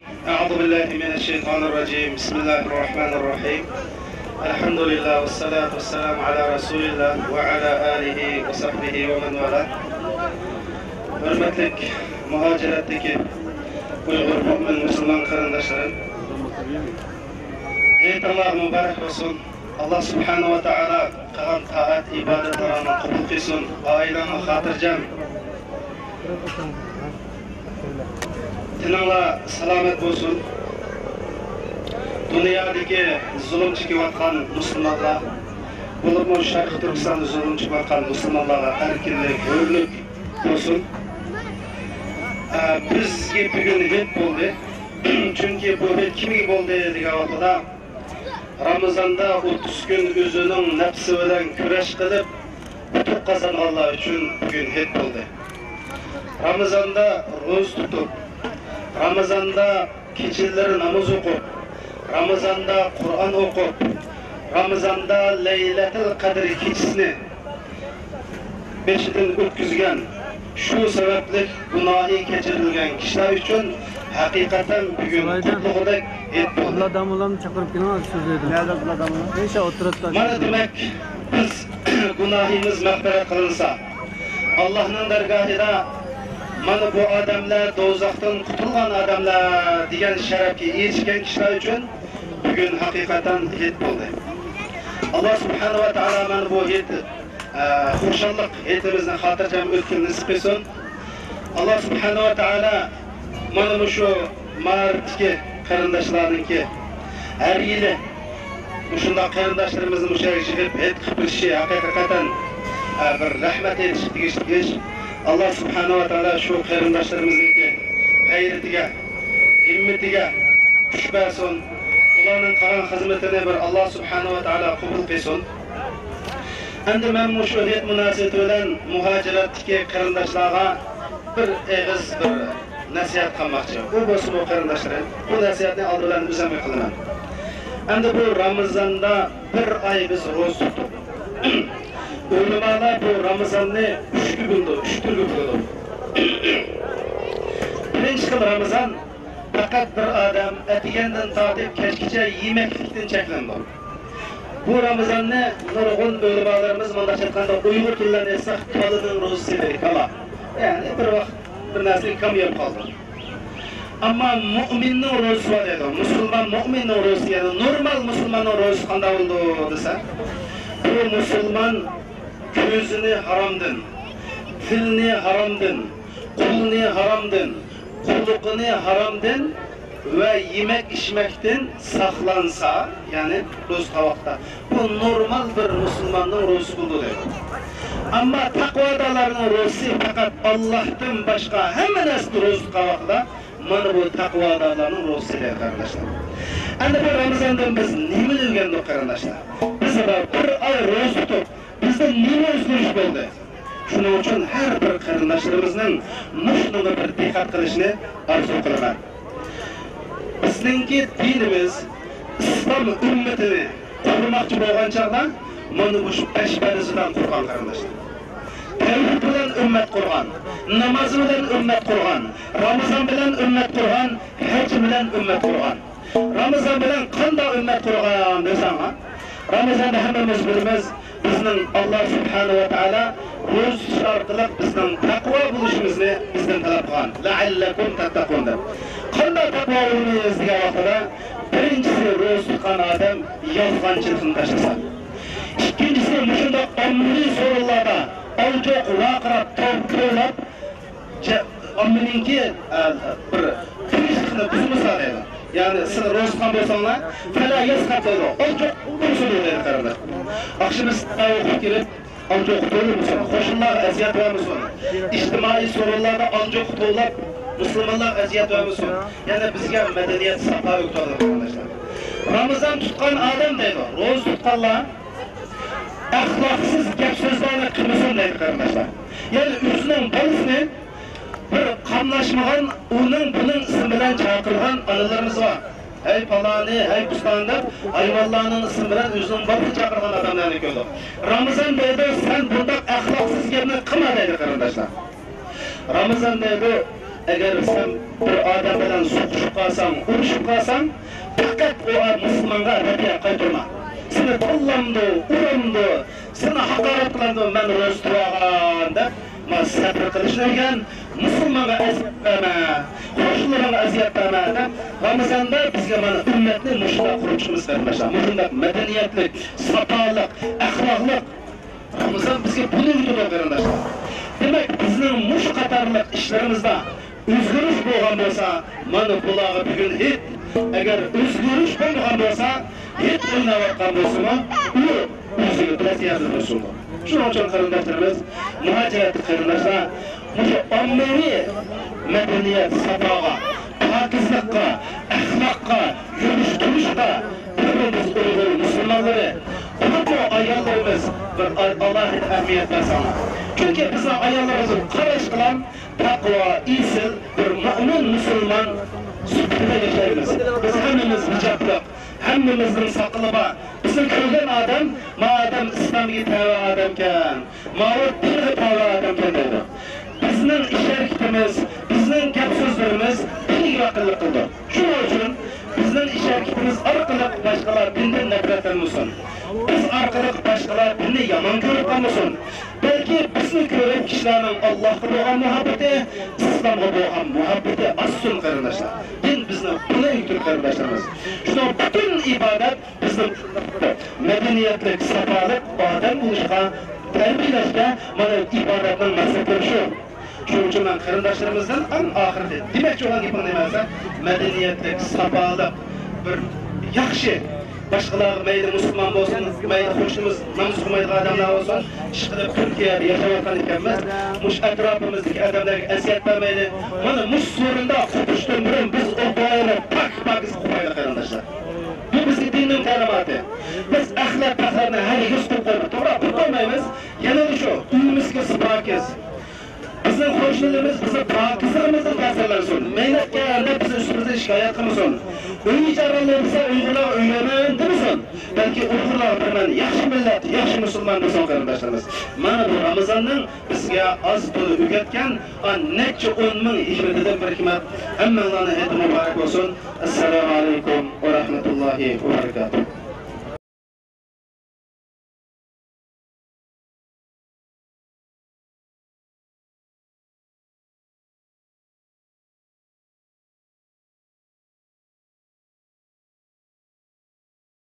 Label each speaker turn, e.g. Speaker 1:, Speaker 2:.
Speaker 1: أعوذ بالله من الشيطان الرجيم بسم الله الرحمن الرحيم الحمد لله والصلاة والسلام على رسول الله وعلى آله وصحبه ومن والاه. Hürmetlik muhaciretteki Uygur mümin Müslüman kardeşlerim, Eyd Allah mübarek olsun. Allah subhanahu wa ta'ala kılan taat ibadetlerini kabul kılsın. Ailemi hatırcam. Tinangla selamet olsun. Dünyadaki zulüm çıkıvatkan Müslümanlar, bulunmuş Şarkı Türkistan'da zulüm çıkıvatkan Müslümanlara erkinlik, hürlük olsun. Bizge bugün hep oldu. Çünkü bu hep kimi oldu dediği vaxtada Ramazanda 30 gün özünün nefsi bilen küreş kılıp tutup kazananlar için bugün hep oldu. Ramazanda roz tutup, Ramazanda keçileri namaz okup, Ramazanda Kur'an okup, Ramazanda Leyletil Kadir keçisini beşidin ötküzgen, şu sebeplik günahı keçirilgen kişiler için hakikaten bugün kutluğuda et oldu.
Speaker 2: Abla damılarını çakırıp gene az söz edin. Nerede abla damılar? Neyse oturup.
Speaker 1: Bana demek biz günahımız mağfiret kılınsa, Allah'ın dergahida mana bu adamlar dozaqdan qutulgan adamlar degan sharafga erishgan kishilar uchun bugun haqiqatan hit bo'ldi. Alloh subhanahu va taolo mana bu hit xursandlik hitimizni xotirjam o'tgan nasib qilsin. Alloh subhanahu va taolo mana shu martga qarindoshlarniki har yili shunday qarindoshlarimizni mushaga chiqib hit qilishi haqiqatan bir rahmat etish Allah subhanahu wa ta'ala şu qarindoshlarimizniki g'ayratiga, himmatiga kuch bersin. Ularning qilgan xizmatini bir Allah subhanahu wa ta'ala qabul qilsin. Endi men shu hit munosabati bilan muhojiratdagi qarindoshlarga bir eg'iz bir nasihat qilmoqchi. Bu bo'lsa bu qarindoshlarim, bu nasihatni oldindan o'zim qilaman. Endi bu Ramazonda bir oy biz ro'za tutdik. Ulamalar bu Ramazan'ı 3 gün buldu, 3 türlü buldu. Birinci yıl Ramazan, fakat bir adam etigenden tatip keşkice yemeklikten çeklendi. Bu Ramazan'ı nurgun ulamalarımız mandaşetkanda Uygur türlerine esnaf kalının rozusu dedik kala. Yani bir vakit bir nesli kam yer kaldı. Ama müminin rozusu var dedi. Müslüman müminin rozusu yani normal Müslümanın rozusu kanda oldu dese. Bu Müslüman gözünü haramdın, dilini haramdın, kulunu haramdın, kullukunu haramdın ve yemek içmekten saklansa, yani roz kavakta, bu normal bir Müslümanın rozu buldu der. Ama takvadaların rozu fakat Allah'tan başka hemen eski roz kavakta, mana bu takvadaların rozu der kardeşler. Endi bu Ramazan'dan biz nemi öğrendik kardeşler? Biz bir ay roz tutup, bizde nima o'zgarish bo'ldi? Shuning uchun har bir qarindoshlarimizning mushunga bir diqqat qilishni arzu qilaman. Bizningki dinimiz islom ummatini qurmoqchi bo'lgan chog'da mana bu besh barizidan qurgan qarindoshlar. Tavhid bilan ummat qurgan, namoz bilan ummat qurgan, Ramazon bilan ummat qurgan, haj bilan ummat qurgan. Ramazon bilan qanday ummat qurgan desam, Ramazonda hammamiz bilamiz. Bizning Allah subhanahu wa ta'ala ro'z orqali bizning taqvo bo'lishimizni bizdan talab qilgan. La'allakum tattaqun deb. Qanday taqvo bo'lmaymiz degan vaqtda birinchisi ro'z tutgan odam yolg'onchilikni tashlasa. Ikkinchisi shunday ommaviy so'rovlarda oljoq vaqirab to'plab ommaninki bir tinchlikni buzmasa deydi. Yani siz rozkan bo'lsanglar, fala yasqat deydi. Oljoq bo'lsin deydi qarindosh. Akşamız ayıp girip ancak doğru musun? Koşullar eziyet var mısın? İçtimai sorunlarda ancak doğrular Müslümanlar eziyet var mısın? Yani bizge medeniyet sahpa yokturdu arkadaşlar. Ramazan tutkan adam deydi. Roz tutkanlar ahlaksız gep sözlerine kırmızın deydi arkadaşlar. Yani üzünün balısını bir kamlaşmağın onun bunun isminden çağırılgan anılarımız var. Hey palani, hey pustanda, ayvallarının isminden özünün balını çağırgan adamlarını gördük. Ramazan deydi, sen bundak ahlaksız yerini kıma deydi arkadaşlar. Ramazan deydi, agar sen bir odam bilan so'qishib qolsang, urushib qolsang, faqat o musulmonga rabiya qaytarma. Seni tallamdı, uramdı, seni hakaret qiladi, men ro'stiragan deb sabr qilishgan, musulmonga aziyat berma, qo'shnilarga aziyat berma deb Ramazonda bizga mana ummatni mushta qurishimiz kerak. Mushunda madaniyatlik, safoliq, axloqliq Ramazon bizga buni o'rgatadi qarindoshlar. Demak, bizning mush qatorliq ishlarimizda o'zgarish bo'lgan bo'lsa, mana bularga bugun hech agar o'zgarish bo'lgan bo'lsa, hech o'ynayotgan bo'lsa, u o'ziga tasiyasiz bo'lsin. Shuning uchun qarindoshlarimiz, muhojirat qarindoshlar, mushu ommaviy madaniyat safoga, pokizlikqa, axloqqa, yurish turishga biz Uyg'ur musulmonlari, bu ayollarimiz bir alohida ahamiyat bersin. Chunki bizning ayollarimiz qarash qilan taqvo, isil bir mo'min musulmon suhbatida yashaymiz. Biz hammamiz hijobliq, hammamizning saqli bor. Bizni ko'rgan odam, madam islomga tava odamkan, ma'ruf tilga tava odamkan deydi. Bizning ish harakatimiz, bizning gap so'zlarimiz dinga yaqinlik qildi. Shuning uchun bizning ish harakatimiz orqali boshqalar dindan nafratlanmasin. Biz orqali boshqalar dinni yomon ko'rib qolmasin. Balki bizni ko'rib kishilarning Allohga bo'lgan muhabbati, islomga bo'lgan muhabbati oshsin qarindoshlar. Din bizni buni yutur qarindoshlarimiz. Shuning butun ibodat bizning madaniyatlik, safoliq odam bo'lishga tarbiyalashga mana ibodatning maqsadi shu. Shuning uchun men qarindoshlarimizdan eng oxirida demakchi bo'lgan gapim nimasi? Madaniyatlik, safoliq bir yaxshi boshqalar mayli musulmon bo'lsin, mayli qo'shnimiz namus qilmaydigan odamlar bo'lsin, ishqilib Turkiyada yashayotgan ekanmiz, mush atrofimizdagi odamlarga aziyat bermaydi. Mana mush so'rinda qutishdan burun biz o'qiyani pak-pakiz qo'yaylik qarindoshlar. Bu bizning dinning ta'limoti. Biz axloq paxlarni hali yuz qilib to'g'ri qo'ymaymiz. Yana shu uyimizga pakiz. Bizning qo'shnilarimiz bizni pokizligimizdan ta'sirlansin. Mehnatga anda biz ustimizda shikoyat qilmasin. Uy ijoralarsa Uyg'urlar uylaman demasin. Balki Uyg'urlar bilan yaxshi millat, yaxshi musulmon bo'lsin qarindoshlarimiz. Mana bu Ramazonning bizga oz pul o'rgatgan necha 10 ming hikmatidan bir hikmat. Hammanglarga hayot muborak bo'lsin. Assalomu alaykum va rahmatullohi va barakatuh.